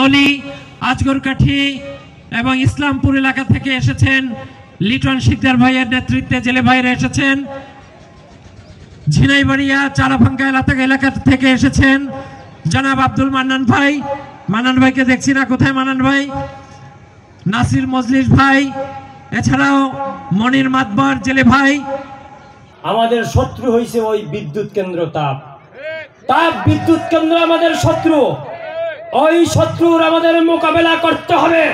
অলি আজগরকাঠি এবং ইসলামপুর এলাকা থেকে এসেছেন। লিটন শিকদার ভাইয়ের নেতৃত্বে জেলে ভাইরা এসেছেন। ঝিনাইবাড়িয়া চারাভাঙ্গা এলাকা থেকে এসেছেন জনাব আব্দুল মান্নান ভাই। মান্নান ভাইকে দেখছি না, কোথায় মান্নান ভাই? নাসির মজলিস ভাই, এছাড়াও মনির মাতবার জেলে ভাই। আমাদের শত্রু হয়েছে ওই বিদ্যুৎ কেন্দ্র, তাপ বিদ্যুৎ কেন্দ্র আমাদের শত্রু। ওই শত্রুর আমাদের মোকাবেলা করতে হবে।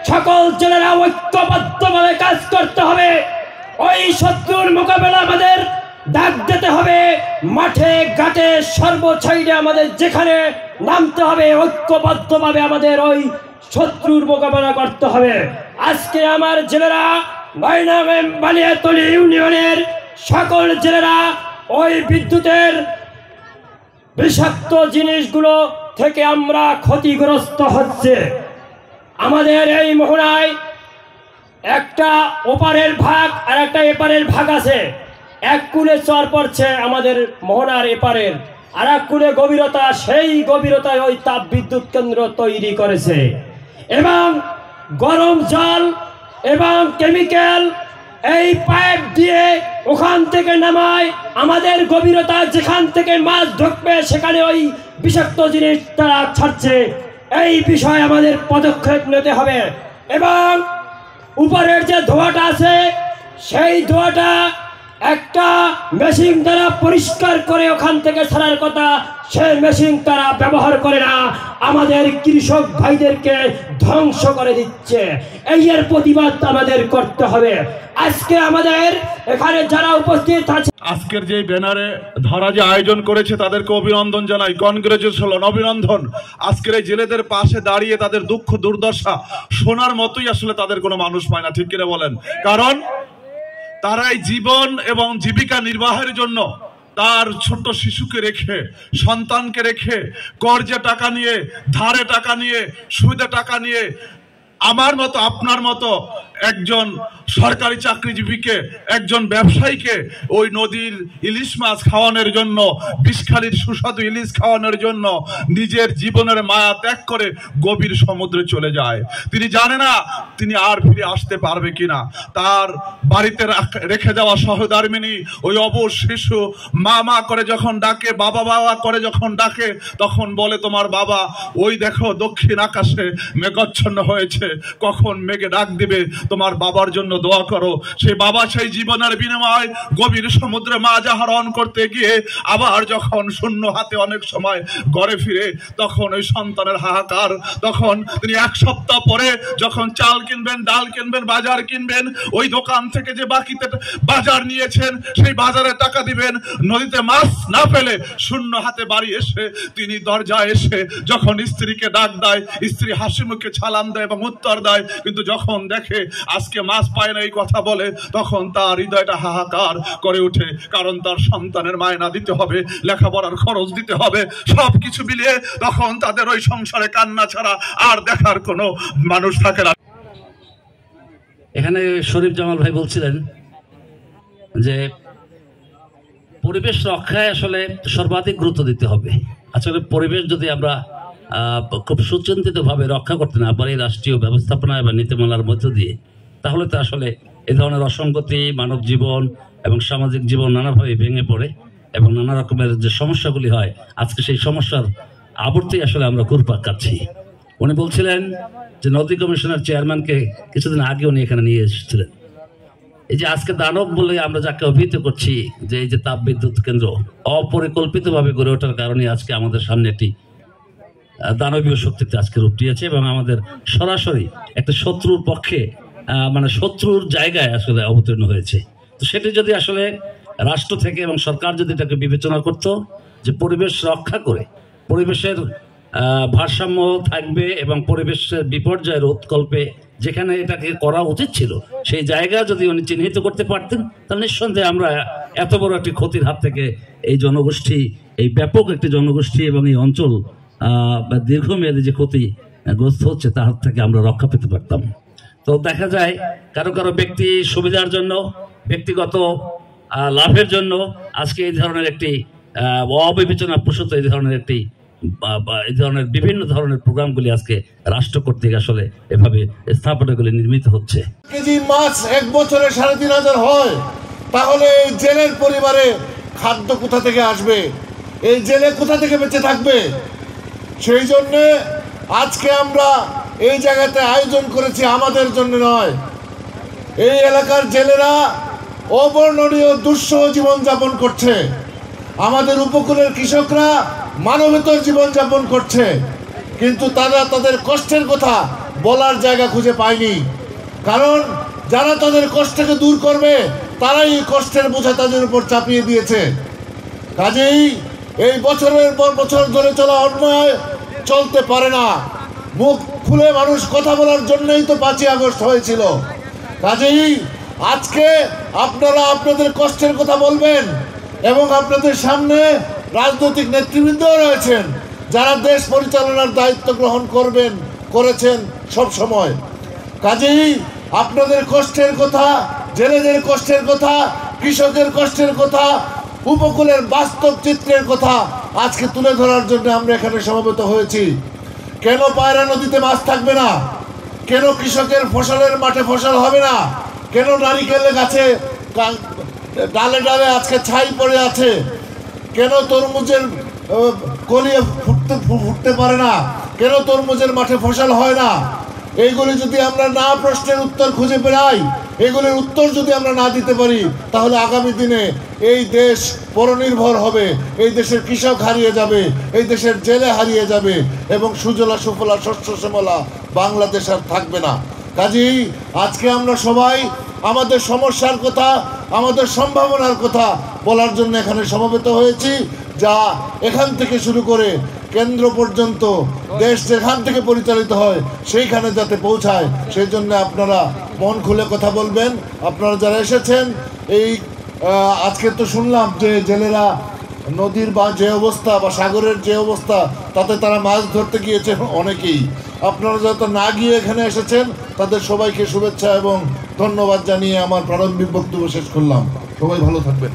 সকল জেলেরা ঐক্যবদ্ধভাবে কাজ করতে হবে। ওই শত্রুর মোকাবেলা আমাদের ডাক দিতে হবে। মাঠে ঘাটে সর্বসাইডে আমাদের যেখানে নামতে হবে, ঐক্যবদ্ধভাবে আমাদের ওই শত্রুর মোকাবেলা করতে হবে। আজকে আমার জেলেরা বালিয়াতলী ইউনিয়নের সকল জেলেরা ওই বিদ্যুতের বিষাক্ত জিনিসগুলো থেকে আমরা ক্ষতিগ্রস্ত হচ্ছে। আমাদের এই মোহনায় একটা ওপারের ভাগ আর একটা এপারের ভাগ আছে। এক কুলে চর পড়ছে আমাদের মোহনার এপারের, আর এক কুলে গভীরতা। সেই গভীরতায় ওই তাপ বিদ্যুৎ কেন্দ্র তৈরি করেছে এবং গরম জল এবং কেমিক্যাল এই পাইপ দিয়ে ওখান থেকে নামায় আমাদের গভীরতা, যেখান থেকে মাছ ঢুকবে সেখানে ওই বিষাক্ত জিনিস তারা ছাড়ছে। এই বিষয়ে আমাদের পদক্ষেপ নিতে হবে এবং উপরের যে ধোঁয়াটা আছে সেই ধোঁয়াটা একটা মেশিন দ্বারা পরিষ্কার করে ওখান থেকে ছাড়ার কথা, সেই মেশিন তারা ব্যবহার করে না, আমাদের কৃষক ভাইদেরকে ধ্বংস করে দিচ্ছে। এর প্রতিবাদ আমাদের করতে হবে। আজকে আমাদের এখানে যারা উপস্থিত আছে, আজকের যে ব্যানারে ধরা যে আয়োজন করেছে তাদেরকে অভিনন্দন জানাই, কনগ্রেচুলেশন, অভিনন্দন। আজকের এই জেলেদের পাশে দাঁড়িয়ে তাদের দুঃখ দুর্দশা শোনার মতোই আসলে তাদের কোনো মানুষ পায় না, ঠিক কিনা বলেন? কারণ তারাই জীবন এবং জীবিকা নির্বাহের জন্য তার ছোট শিশুকে রেখে, সন্তানকে রেখে, কর্জে টাকা নিয়ে, ধারে টাকা নিয়ে, সুদে টাকা নিয়ে, আমার মতো আপনার মতো একজন সরকারি চাকরিজীবীকে, একজন ব্যবসায়ীকে ওই নদীর ইলিশ মাছ খাওয়ানোর জন্য, বিষখালীর সুস্বাদু ইলিশ খাওয়ানোর জন্য নিজের জীবনের মায়া ত্যাগ করে গভীর সমুদ্রে চলে যায়। তিনি জানে না তিনি আর ফিরে আসতে পারবে কিনা। তার বাড়িতে রেখে যাওয়া সহধর্মিনী ওই অবশ শিশু মা মা করে যখন ডাকে, বাবা বাবা করে যখন ডাকে, তখন বলে তোমার বাবা ওই দেখো দক্ষিণ আকাশে মেঘাচ্ছন্ন হয়েছে, কখন মেঘে ডাক দিবে, তোমার বাবার জন্য দোয়া করো। সেই বাবা সেই জীবনের বিনিময় গভীর সমুদ্রে মাছ আহরণ করতে গিয়ে আবার যখন শূন্য হাতে অনেক সময় ঘরে ফিরে, তখন ওই সন্তানের হাহাকার। তখন তিনি এক সপ্তাহ পরে যখন চাল কিনবেন, ডাল কিনবেন, বাজার কিনবেন, ওই দোকান থেকে যে বাকিতে বাজার নিয়েছেন সেই বাজারে টাকা দিবেন, নদীতে মাছ না পেলে শূন্য হাতে বাড়ি এসে তিনি দরজায় এসে যখন স্ত্রীকে ডাক দেয়, স্ত্রী হাসি মুখে সালাম দেয় এবং উত্তর দেয়, কিন্তু যখন দেখে আজকে মাছ পায় না এই কথা বলে, তখন তার হৃদয়টা হাহাকার করে ওঠে। কারণ তার সন্তানের মায়না দিতে হবে, লেখাপড়ার খরচ দিতে হবে, সবকিছু মিলিয়ে তখন তাদের ওই সংসারে কান্না ছাড়া আর দেখার কোনো মানুষ থাকে না। এখানে শরীফ জামাল ভাই বলছিলেন যে পরিবেশ রক্ষায় আসলে সর্বাধিক গুরুত্ব দিতে হবে। আসলে পরিবেশ যদি আমরা খুব সুচিন্তিতভাবে রক্ষা করতে না পারি রাষ্ট্রীয় ব্যবস্থাপনা বা নীতিমালার মধ্য দিয়ে, তাহলে তো আসলে এ ধরনের অসঙ্গতি মানব জীবন এবং সামাজিক জীবন নানাভাবে ভেঙে পড়ে এবং নানা রকমের যে সমস্যাগুলি হয়, আজকে সেই সমস্যার আবর্তেই আসলে আমরা ঘুরপাক খাচ্ছি। উনি বলছিলেন যে নদী কমিশনের চেয়ারম্যানকে কিছুদিন আগে উনি এখানে নিয়ে এসেছিলেন। এই যে আজকে দানব বলে আমরা যাকে অভিহিত করছি, যে এই যে তাপ বিদ্যুৎ কেন্দ্র অপরিকল্পিতভাবে গড়ে ওঠার কারণে আজকে আমাদের সামনে একটি দানবীয় শক্তিতে আজকে রূপ দিয়েছে এবং আমাদের সরাসরি একটা শত্রুর পক্ষে, মানে শত্রুর জায়গায় আসলে অবতীর্ণ হয়েছে। তো সেটি যদি আসলে রাষ্ট্র থেকে এবং সরকার যদি এটাকে বিবেচনা করত যে পরিবেশ রক্ষা করে পরিবেশের ভারসাম্য থাকবে এবং পরিবেশের বিপর্যয় রোধকল্পে যেখানে এটাকে করা উচিত ছিল সেই জায়গা যদি উনি চিহ্নিত করতে পারতেন, তাহলে নিঃসন্দেহে আমরা এত বড় একটি ক্ষতির হাত থেকে এই জনগোষ্ঠী, এই ব্যাপক একটি জনগোষ্ঠী এবং এই অঞ্চল দীর্ঘমেয়াদী যে ক্ষতিগ্রস্ত হচ্ছে তার হাত থেকে আমরা রক্ষা পেতে পারতাম। তো দেখা যায় কারো কারো ব্যক্তি সুবিধার জন্য, ব্যক্তিগত লাভের জন্য আজকে এই ধরনের একটি অবিবেচনা প্রসূত এই ধরনের একটি বা এই ধরনের বিভিন্ন ধরনের প্রোগ্রামগুলি আজকে রাষ্ট্র কর্তৃক আসলে এভাবে স্থাপনাগুলি নির্মিত হচ্ছে। কেজি মাছ এক বছরে ৩,৫০০ হয়, তাহলে এই জেলের পরিবারে খাদ্য কোথা থেকে আসবে? এই জেলে কোথা থেকে বেঁচে থাকবে? সেই জন্যে আজকে আমরা এই জায়গাতে আয়োজন করেছি, আমাদের জন্য নয়। এই এলাকার জেলেরা অবর্ণনীয় দুঃসহ জীবনযাপন করছে। আমাদের উপকূলের কৃষকরা মানবেতর জীবনযাপন করছে, কিন্তু তারা তাদের কষ্টের কথা বলার জায়গা খুঁজে পায়নি। কারণ যারা তাদের কষ্টকে দূর করবে তারাই এই কষ্টের বোঝা তাদের উপর চাপিয়ে দিয়েছে। কাজেই এই বছরের পর বছর ধরে চলা অন্যায় চলতে পারে না। মুখ খুলে মানুষ কথা বলার জন্যই তো ৫ই আগস্ট হয়েছিল। কাজেই আজকে আপনারা আপনাদের কষ্টের কথা বলবেন, এবং আপনাদের সামনে রাজনৈতিক নেতৃবৃন্দ রয়েছেন যারা দেশ পরিচালনার দায়িত্ব গ্রহণ করেছেন সব সময়। কাজেই আপনাদের কষ্টের কথা, জেলেদের কষ্টের কথা, কৃষকের কষ্টের কথা, উপকূলের বাস্তব চিত্রের কথা আজকে তুলে ধরার জন্য আমরা এখানে সমবেত হয়েছি। কেন পায়রা নদীতে মাছ থাকবে না? কেন কৃষকের ফসলের মাঠে ফসল হবে না? কেন নারিকেলের গাছে ডালে ডালে আজকে ছাই পড়ে আছে? কেন তরমুজের কলি ফুটতে পারে না? কেন তরমুজের মাঠে ফসল হয় না? এইগুলি যদি আমরা না প্রশ্নের উত্তর খুঁজে বেড়াই, এগুলির উত্তর যদি আমরা না দিতে পারি, তাহলে আগামী দিনে এই দেশ পরনির্ভর হবে, এই দেশের কৃষক হারিয়ে যাবে, এই দেশের জেলে হারিয়ে যাবে, এবং সুজলা সুফলা শস্য শ্যামলা বাংলাদেশ আর থাকবে না। কাজেই আজকে আমরা সবাই আমাদের সমস্যার কথা, আমাদের সম্ভাবনার কথা বলার জন্য এখানে সমবেত হয়েছি, যা এখান থেকে শুরু করে কেন্দ্র পর্যন্ত দেশ যেখান থেকে পরিচালিত হয় সেইখানে যাতে পৌঁছায়, সেই জন্য আপনারা মন খুলে কথা বলবেন। আপনারা যারা এসেছেন, এই আজকে তো শুনলাম যে জেলেরা নদীর বা যে অবস্থা বা সাগরের যে অবস্থা, তাতে তারা মাছ ধরতে গিয়েছে অনেকেই। আপনারা যত না গিয়ে এখানে এসেছেন তাদের সবাইকে শুভেচ্ছা এবং ধন্যবাদ জানিয়ে আমার প্রারম্ভিক বক্তব্য শেষ করলাম। সবাই ভালো থাকবেন।